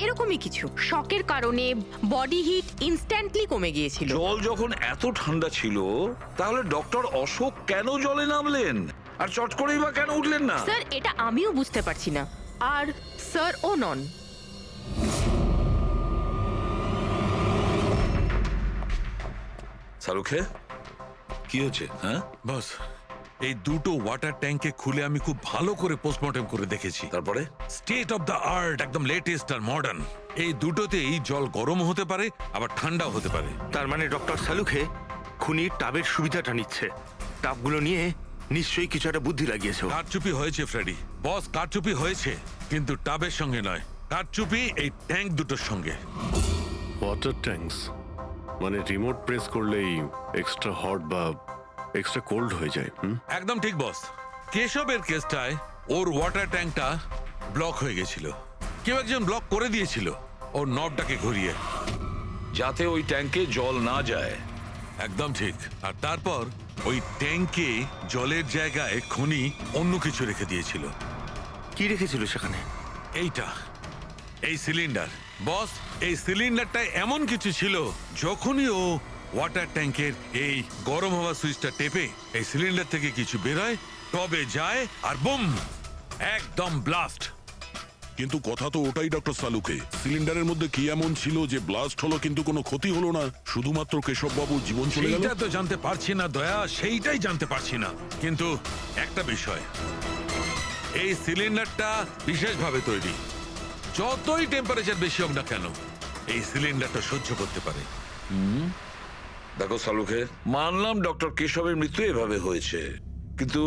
I: এরকমই কিছু। শকের কারণে বডি হিট ইনস্ট্যান্টলি কমে গিয়েছিল।
J: জল যখন এত ঠান্ডা ছিল তাহলে ডক্টর অশোক কেন জলে নামলেন আর চট করেই বা কেন উঠলেন না?
I: স্যার, এটা আমিও বুঝতে পারছি না। আর স্যার ও নন।
J: শাহরুখে, কি হচ্ছে? হ্যাঁ,
B: বস, এই দুটো ওয়াটার ট্যাঙ্কে খুলে আমি খুব ভালো করে পোস্টমর্টেম করে দেখেছি।
J: তারপরে?
B: স্টেট অফ দ্য আর্ট, একদম লেটেস্ট আর মডার্ন। এই দুটোতেই জল গরম হতে পারে আবার ঠান্ডাও হতে পারে।
H: তার মানে ডক্টর সালুখে খুনি টাবের সুবিধাটা নিচ্ছে। টাবগুলো নিয়ে নিশ্চয়ই কিছু একটা বুদ্ধি লাগিয়েছে ও।
B: কারচুপি হয়েছে ফ্রেডি, বস, কারচুপি হয়েছে, কিন্তু টাবের সঙ্গে নয়। কারচুপি এই ট্যাঙ্ক দুটোর সঙ্গে।
C: ওয়াটার ট্যাঙ্কস মানে রিমোট প্রেস করলেই এক্সট্রা হট বা এক্সট্রা কোল্ড হয়ে যায়।
B: একদম ঠিক বস। কেশবের কেসটায় ওর ওয়াটার ট্যাঙ্কটা ব্লক হয়ে গেছিল। কেউ একজন ব্লক করে দিয়েছিল ওর নবটাকে ঘুরিয়ে,
J: যাতে ওই ট্যাঙ্কে জল না যায়।
B: একদম ঠিক। আর তারপর ওই ট্যাঙ্কে জলের জায়গায় খনি অন্য কিছু রেখে দিয়েছিল।
H: কি রেখেছিল সেখানে?
B: এইটা, এই সিলিন্ডার। বস, এই সিলিন্ডারটা এমন কিছু ছিল, যখনই ও ওয়াটার ট্যাঙ্কের এই গরম হওয়া সুইচটা টেপে এই সিলিন্ডার থেকে কিছু বেরোয়, টবে যায় আর বুম, একদম ব্লাস্ট।
D: কিন্তু কথা তো ওটাই ডক্টর সালুকে, সিলিন্ডারের মধ্যে কি এমন ছিল যে ব্লাস্ট হলো কিন্তু কোনো ক্ষতি হলো না, শুধুমাত্র কেশববাবুর জীবন চলে গেল?
B: সেইটা তো জানতে পারছি না দয়া, সেইটাই জানতে পারছি না। কিন্তু একটা বিষয়, এই সিলিন্ডারটা বিশেষভাবে তৈরি। যতই টেম্পারেচার বেশি হোক না কেন, এই সিলিন্ডারটা সহ্য করতে পারে।
J: দেখো সালুখে, মানলাম ডক্টর কেশবের মৃত্যু এভাবে হয়েছে, কিন্তু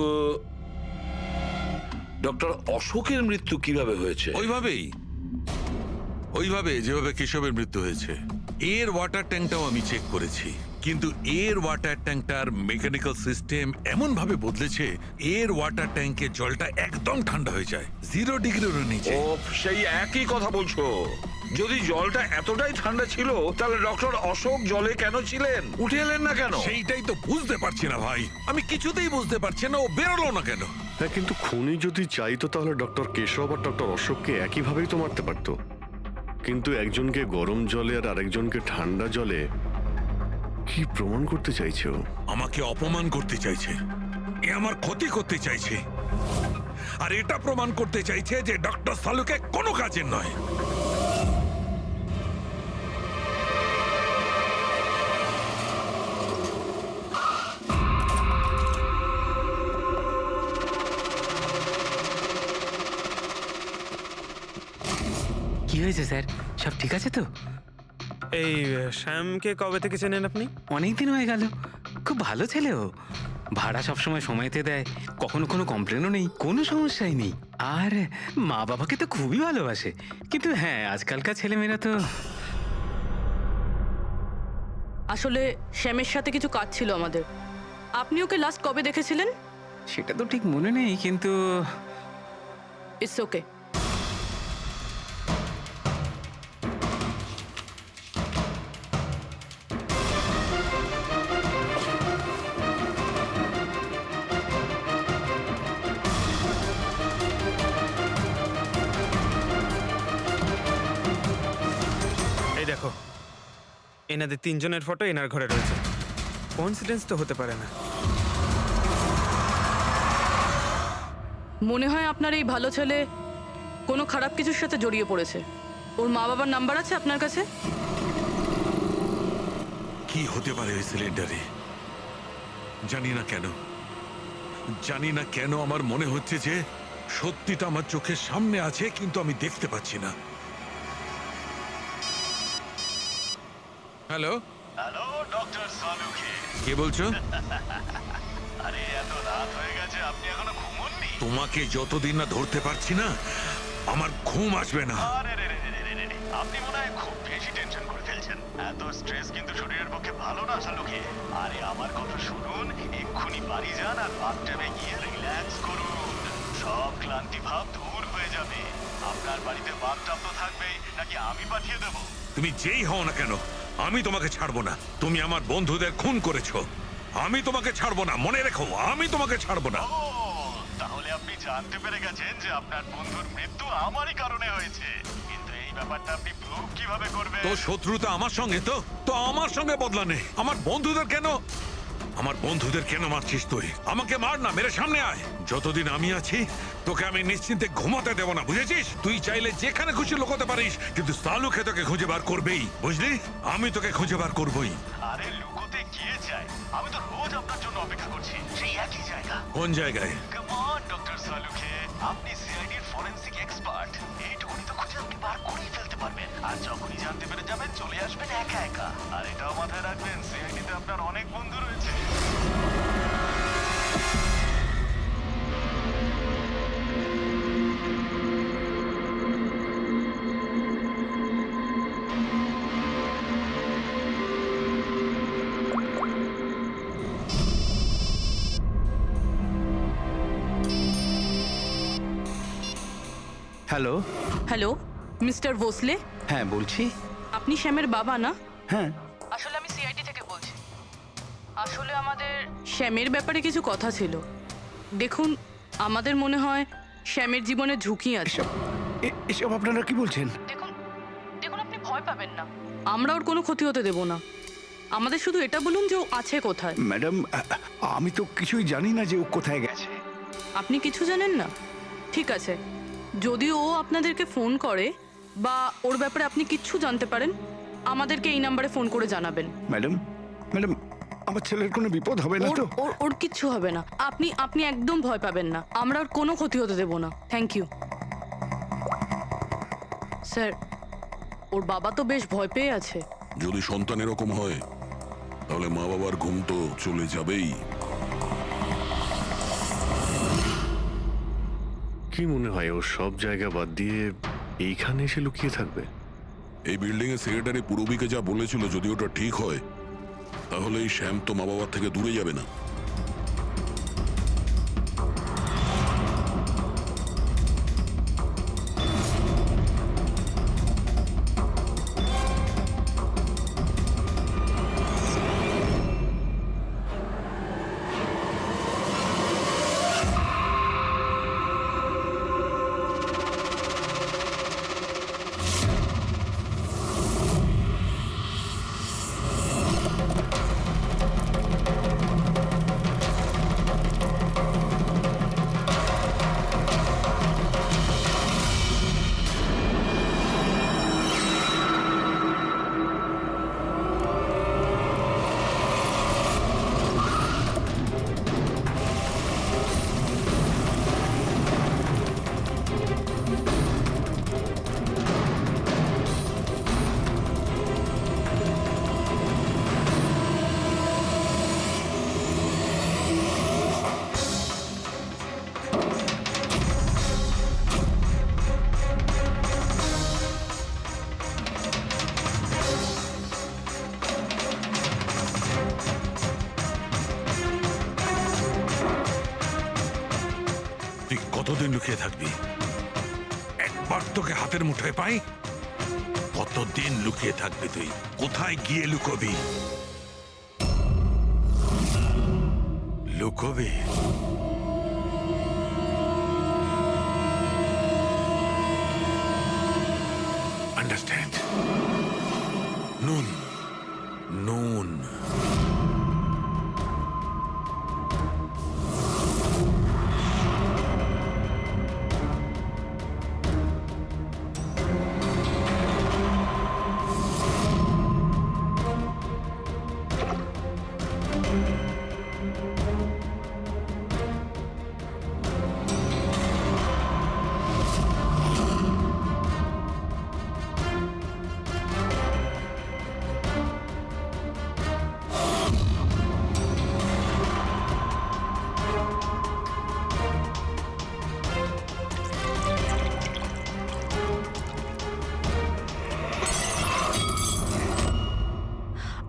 J: ডক্টর অশোকের মৃত্যু কিভাবে হয়েছে?
B: ওইভাবে যেভাবে কেশবের মৃত্যু হয়েছে। এর ওয়াটার ট্যাঙ্কটাও আমি চেক করেছি, কিন্তু এর ওয়াটার ট্যাঙ্কটার মেকানিক্যাল সিস্টেম এমন ভাবে বদলেছে, এর ওয়াটার ট্যাঙ্কে জলটা একদম ঠান্ডা হয়ে যায়, 0 ডিগ্রিরও নিচে।
J: ও, সেই একই কথা বলছো। যদি জলটা এতটাই ঠান্ডা ছিল তাহলে ডক্টর অশোক জলে কেন ছিলেন? উঠে এলেন না কেন?
B: সেইটাই তো বুঝতে পারছি না ভাই, আমি কিছুতেই বুঝতে পারছি না ও বেরোলো না কেন।
C: হ্যাঁ, কিন্তু খুনি যদি চাইতো তাহলে ডক্টর কেশব আর ডক্টর অশোককে একইভাবেই তো মারতে পারতো। কিন্তু একজনকে গরম জলে আর আরেকজনকে ঠান্ডা জলে কি প্রমাণ করতে চাইছে ও?
B: আমাকে অপমান করতে চাইছে, এ আমার ক্ষতি করতে চাইছে, আর এটা প্রমাণ করতে চাইছে যে ডক্টর সালুকে কোনো কাজের নয়।
L: কি হয়েছে স্যার, সব ঠিক আছে তো?
G: এই শ্যামকে কবে থেকে চেনেন আপনি?
L: অনেক দিন হয়ে গেল, খুব ভালো ছেলে ও। ভাড়া সবসময় সময়তে দেয়, কখনো কোনো কমপ্লেনও নেই, কোনো সমস্যাই নেই। আর মা বাবাকে তো খুবই ভালোবাসে। কিন্তু হ্যাঁ, আজকালকার ছেলেমেয়েরা তো।
M: আসলে শ্যামের সাথে কিছু কাজ ছিল আমাদের। আপনি ওকে লাস্ট কবে দেখেছিলেন?
L: সেটা তো ঠিক মনে নেই, কিন্তু
M: ইটস ওকে।
G: এই দেখো, এনাদের তিনজনের ফটো এনার ঘরে রয়েছে। কোইন্সিডেন্স তো হতে পারে না।
M: মনে হয় আপনার এই ভালো ছেলে কোনো খারাপ কিছুর সাথে জড়িয়ে পড়েছে। ওর মা বাবার নাম্বার আছে আপনার কাছে?
B: কি কি হতে পারে ওই সিলিন্ডারে? জানি না কেন আমার মনে হচ্ছে যে সত্যিটা আমার চোখের সামনে আছে, কিন্তু আমি দেখতে পাচ্ছি না। হ্যালো
A: হ্যালো ডক্টর সালুখে,
B: কে বলছো?
A: আরে এত রাত হয়ে গেছে, আপনি এখনো ঘুমোননি?
B: তোমাকে যতদিন না ধরতে পারছি না আমার ঘুম আসবে না।
A: আরে রে রে রে রে রে রে, আপনি মনে হয় খুব বেশি টেনশন করে ফেলছেন। এত স্ট্রেস কিন্তু শরীরের পক্ষে ভালো না সালুখে। আরে আমার কথা শুনুন, এক্ষুনি বাড়ি যান আর বাথটাবে গিয়ে রিল্যাক্স করুন। সব ক্লান্তি ভাব দূর হয়ে যাবে। আপনার বাড়িতে বাথটাব তো থাকবেই, নাকি আমি পাঠিয়ে দেবো?
B: তুমি যেই হও না কেন আমি তোমাকে ছাড়বো না। তুমি আমার বন্ধুদের খুন করেছো, আমি তোমাকে ছাড়বো না। মনে রেখো, আমি তোমাকে ছাড়বো না।
A: ও, তাহলে আপনি জানতে পেরে গেছেন যে আপনার বন্ধুর মৃত্যু আমারই কারণে হয়েছে। কিন্তু এই ব্যাপারটা আপনি প্রুভ কিভাবে করবেন?
B: তো শত্রুতা আমার সঙ্গে, তো আমার সঙ্গে বদলা নে। আমার বন্ধুদের কেন মারছিস তুই? আমাকে মার না, মেরে সামনে আয়। যতদিন আমি আছি তোকে আমি নিশ্চিন্তে ঘুমাতে দেব না, বুঝেছিস? তুই চাইলে যেখানে খুশি লুকোতে পারিস, কিন্তু সালুখে তোকে খুঁজে বার করবেই, বুঝলি? আমি তোকে খুঁজে বার করবই।
A: আরে লুকোতে গিয়ে যায়, আমি তো রোজ আপনার জন্য অপেক্ষা করছি, সেই একই জায়গা।
B: কোন জায়গায়?
A: কাম অন ডক্টর সালুখে, আপনি সিআইডির ফরেনসিক এক্সপার্ট। এইটুকুনি তো খুঁজে আপনি বার করেই ফেলতে পারবেন। আর যখনই জানতে পেরে যাবেন চলে আসবেন একা একা। আর এটাও মাথায় রাখবেন, সিআইডিতে আপনার অনেক বন্ধু রয়েছে।
E: হ্যালো।
M: হ্যালো মিস্টার ভোসলে,
E: হ্যাঁ বলছি।
M: আপনি শ্যামের বাবা না?
E: হ্যাঁ।
M: আসলে আমি সিআইডি থেকে বলছি। আসলে আমাদের শ্যামের ব্যাপারে কিছু কথা ছিল। দেখুন, আমাদের মনে হয় শ্যামের জীবনে ঝুঁকি আছে।
E: এসব আপনারা কি বলছেন?
M: দেখুন দেখুন আপনি ভয় পাবেন না, আমরা ওর কোনো ক্ষতি হতে দেব না। আমাদের শুধু এটা বলুন যে ও আছে কোথায়।
E: ম্যাডাম, আমি তো কিছুই জানি না যে ও কোথায় গেছে।
M: আপনি কিছু জানেন না? ঠিক আছে, যদি ও আপনাদেরকে ফোন করে বা ওর ব্যাপারে আপনি কিচ্ছু জানতে পারেন, আমাদেরকে এই নাম্বারে ফোন করে জানাবেন।
E: ম্যাডাম, আমার ছেলের কোনো বিপদ হবে না তো?
M: ওর কিচ্ছু হবে না। আপনি একদম ভয় পাবেন না, আমরা ওর কোনো ক্ষতি হতে দেব না। Thank you sir. ওর বাবা তো বেশ ভয় পেয়ে আছে।
D: যদি সন্তান এরকম হয় তাহলে মা বাবার ঘুম তো চলে যাবেই।
C: কি মনে হয় ও সব জায়গা বাদ দিয়ে এইখানে এসে লুকিয়ে থাকবে?
D: এই বিল্ডিং এর সেক্রেটারি পুরবিকে যা বলেছিল, যদি ওটা ঠিক হয় তাহলে এই শ্যাম তো মা বাবার থেকে দূরে যাবে না।
B: কতদিন লুকিয়ে থাকবি? একবার তোকে হাতের মুঠোয় পাই, কতদিন লুকিয়ে থাকবি তুই? কোথায় গিয়ে লুকোবি? আন্ডারস্ট্যান্ড? নুন নুন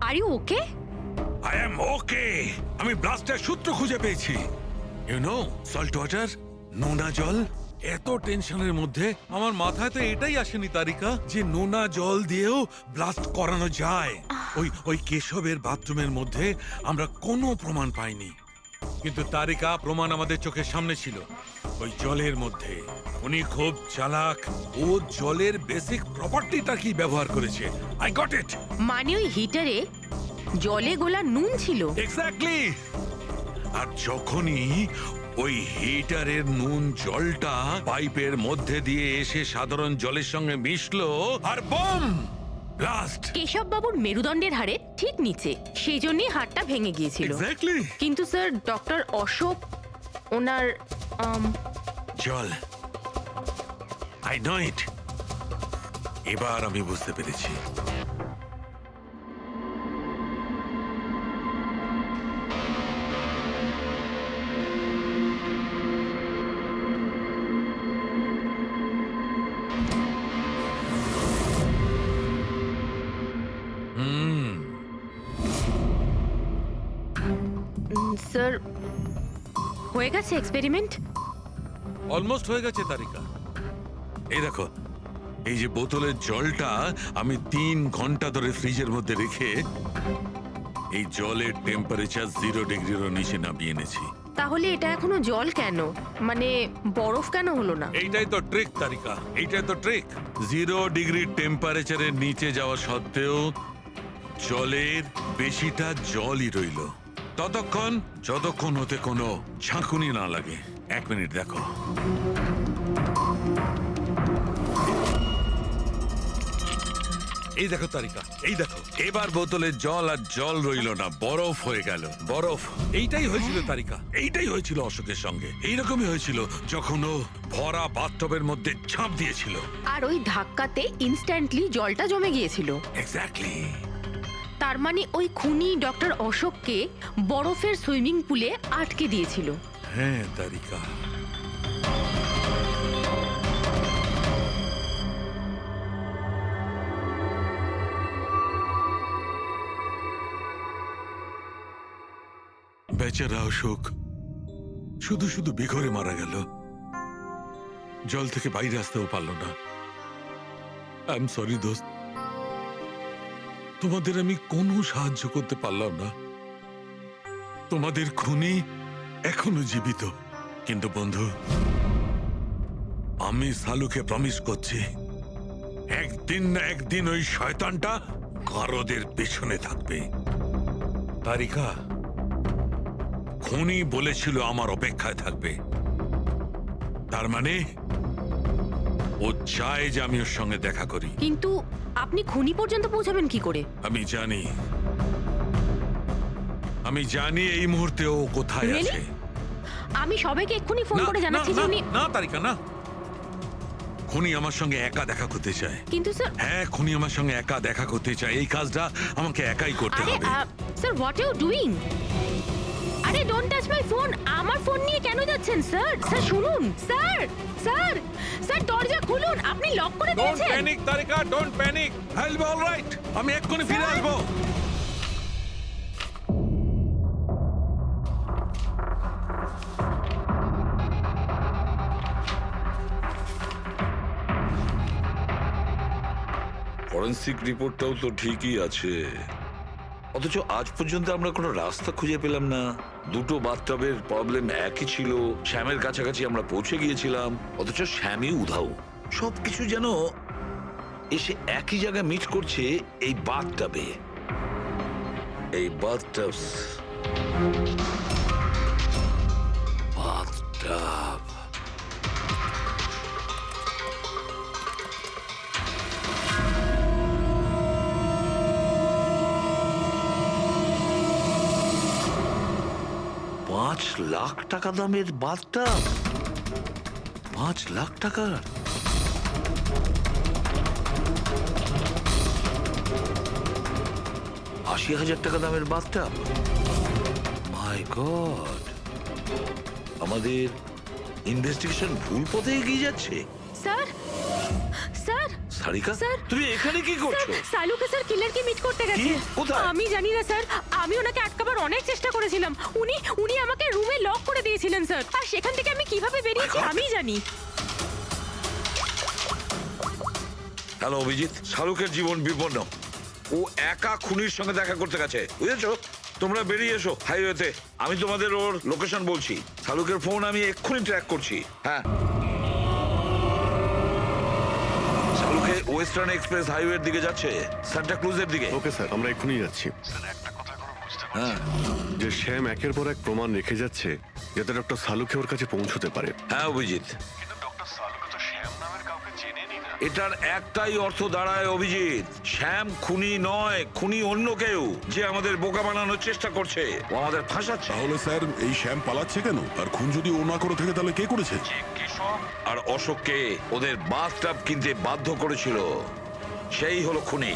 I: are you okay?
B: I am okay. আমি ব্লাস্টের সূত্র খুঁজে পেয়েছি। ইউ নো, সল্ট ওয়াটার, নোনা জল। এত টেনশনের মধ্যে আমার মাথায় তো এটাই আসেনি তারিকা যে নোনা জল দিয়েও ব্লাস্ট করানো যায়। ওই কেশবের বাথরুমের মধ্যে আমরা কোনো প্রমাণ পাইনি, কিন্তু তারিকা প্রমাণ আমাদের চোখের সামনে ছিল। ওই জলের মধ্যে উনি খুব চালাক, ও জলের বেসিক প্রপার্টিটা কি ব্যবহার করেছে। I got it.
I: মানে ওই হিটারে জলে গোলা নুন ছিল।
B: এক্স্যাক্টলি। আর যখনই ওই হিটারের নুন জলটা পাইপের মধ্যে দিয়ে এসে সাধারণ জলের সঙ্গে মিশলো, আর বম ব্লাস্ট।
I: কেশব বাবুর মেরুদণ্ডের হাড়ের ঠিক নিচে, সেই জন্যই হাড়টা ভেঙে গিয়েছিল।
B: এক্স্যাক্টলি।
I: কিন্তু স্যার, ডক্টর অশোক ওনার
B: জল, আই নো ইট। এবার আমি বুঝতে পেরেছি।
I: স্যার, হয়ে গেছে এক্সপেরিমেন্ট?
B: অলমোস্ট হয়ে গেছে তারিকা। এই দেখো, এই যে বোতলের জলটা আমি 3 ঘন্টা ধরে ফ্রিজের মধ্যে রেখে এই জলের টেম্পারেচার 0 ডিগ্রিরও নিচে নামিয়ে এনেছি।
I: তাহলে এটা এখনো জল কেন, মানে বরফ কেন হলো না?
B: এইটাই তো ট্রিক তারিকা, এইটাই তো ট্রিক। 0 ডিগ্রি টেম্পারেচারের নিচে যাওয়া সত্ত্বেও জলের বেশিটা জলই রইল ততক্ষণ যতক্ষণ ওতে কোনো ঝাঁকুনি না লাগে। 1 মিনিট দেখো। এই দেখো তারিকা, এই দেখো, এবার বোতলের জল আর জল রইল না, বরফ হয়ে গেল। বরফ। এইটাই হয়েছিল তারিকা, এইটাই হয়েছিল অশোকের সঙ্গে। এইরকমই হয়েছিল যখন ও ভরা বাথটবের মধ্যে ঝাঁপ দিয়েছিল।
I: আর ওই ধাক্কাতে ইনস্ট্যান্টলি জলটা জমে গিয়েছিল।
B: এক্স্যাক্টলি।
I: তার মানে ওই খুনি ডক্টর অশোককে বরফের সুইমিং পুলে আটকে দিয়েছিল।
B: হ্যাঁ তারিকা। বেচারা অশোক শুধু শুধু বেঘরে মারা গেল, জল থেকে বাইরে আসতেও পারল না। আই এম সরি দোস্ত, তোমাদের আমি কোনো সাহায্য করতে পারলাম না। তোমাদের খুনি এখনো জীবিত। কিন্তু বন্ধু, আমি সালুকে প্রমিস করছি, একদিন না একদিন ওই শয়তানটা গারদের পেছনে থাকবে। তারিকা, খুনি বলেছিল আমার অপেক্ষায় থাকবে, তার মানে ও চায় যে আমি ওর সঙ্গে দেখা করি।
I: কিন্তু আপনি খুনি পর্যন্ত পৌঁছাবেন কি করে?
B: আমি জানি এই মুহূর্তে ও কোথায়
I: Really?
B: আছে।
I: আমি সবাইকে এক্ষুনি ফোন করে জানাচ্ছি যে উনি...
B: না তারিকা, না। খুনি আমার সঙ্গে একা দেখা করতে চায়।
I: কিন্তু স্যার...
B: হ্যাঁ, খুনি আমার সঙ্গে একা দেখা করতে চায়। এই কাজটা আমাকে একাই করতে হবে।
I: Sir, what are you doing? আরে ডোন্ট টাচ মাই ফোন। আমার ফোন নিয়ে কেন যাচ্ছেন স্যার? স্যার শুনুন, স্যার স্যার স্যার দরজা খুলুন। আপনি লক করে দিয়েছেন।
B: Don't panic Tarika, don't panic. I will be alright. আমি এক্ষুনি ফিরে আসবো।
J: ফরেন্সিক রিপোর্টটাও তো ঠিকই আছে, অথচ আজ পর্যন্ত আমরা কোনো রাস্তা খুঁজে পেলাম না। দুটো বাথটবের প্রবলেম একই ছিল, শ্যামের কাছাকাছি আমরা পৌঁছে গিয়েছিলাম, অথচ শ্যামই উধাও। সবকিছু যেন এসে একই জায়গায় মিট করছে এই বাথটবে। এই বাথটব বাথটব 5 লাখ টাকা দামের বাথটাব? 5 লাখ টাকার? $80,000 দামের বাথটাব? মাই গড, আমাদের ইনভেস্টিগেশন ভুল পথে এগিয়ে যাচ্ছে।
I: স্যার স্যার
J: সারিকা,
I: স্যার,
J: তুমি এখানে কি করছো?
I: সালুকে স্যার কিলারকে মিট করতে গেছে।
J: কি? কোথায়?
I: আমি জানি না স্যার, আমি ওনাকে আটকাবার অনেক চেষ্টা করেছিলাম। উনি আমাকে রুমে লক করে দিয়েছিলেন স্যার, আর সেখান থেকে আমি কিভাবে বেরিয়েছি আমিই জানি।
J: হ্যালো অভিজিৎ, শাহরুখের জীবন বিপন্ন। ও একা খুনির সঙ্গে দেখা করতে গেছে, বুঝেছো? তোমরা বেরিয়ে এসো হাইওয়েতে, আমি তোমাদের ওর লোকেশন বলছি। শাহরুখের ফোন আমি এক্ষুনি ট্র্যাক করছি। হ্যাঁ, শাহরুখে ওয়েস্টার্ন এক্সপ্রেস হাইওয়ের দিকে যাচ্ছে, সান্টা ক্রুজের দিকে।
C: ওকে স্যার, আমরা এক্ষুনি যাচ্ছি।
J: হ্যাঁ
C: যে শ্যাম একের পর এক প্রমাণ রেখে যাচ্ছে যাতে ডক্টর সালুকে ওর কাছে পৌঁছতে পারে।
J: হ্যাঁ অভিজিৎ, এটার একটাই অর্থ দাঁড়ায় অভিজিৎ, শ্যাম খুনি নয়, খুনি অন্য কেউ, যে আমাদের বোকা বানানোর চেষ্টা করছে, ও আমাদের ফাঁসাচ্ছে।
D: তাহলে স্যার এই শ্যাম পালাচ্ছে কেন? আর খুন যদি ও না করে থাকে তাহলে কে করেছে?
J: আর অশোককে ওদের বাথটাব কিনতে বাধ্য করেছিল, সেই হলো খুনি।